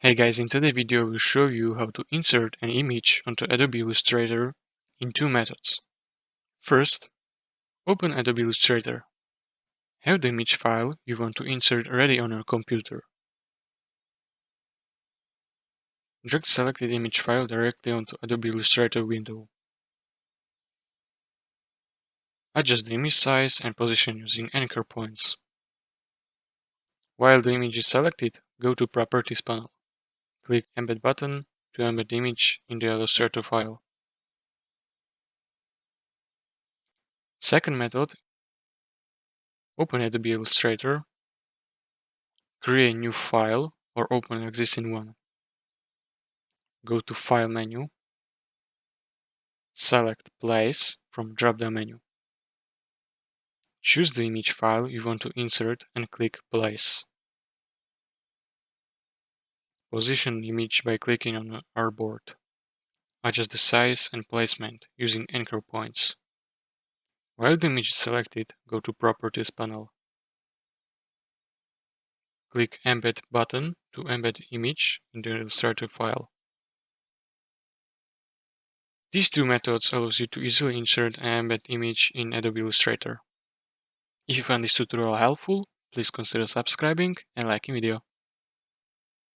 Hey guys, in today's video I will show you how to insert an image onto Adobe Illustrator in two methods. First, open Adobe Illustrator. Have the image file you want to insert ready on your computer. Drag the selected image file directly onto Adobe Illustrator window. Adjust the image size and position using anchor points. While the image is selected, go to Properties panel. Click Embed button to embed the image in the Illustrator file. Second method, open Adobe Illustrator, create a new file or open an existing one. Go to File menu, select Place from drop-down menu. Choose the image file you want to insert and click Place. Position the image by clicking on the artboard. Adjust the size and placement using anchor points. While the image is selected, go to Properties panel. Click Embed button to embed the image in the Illustrator file. These two methods allows you to easily insert and embed image in Adobe Illustrator. If you found this tutorial helpful, please consider subscribing and liking video.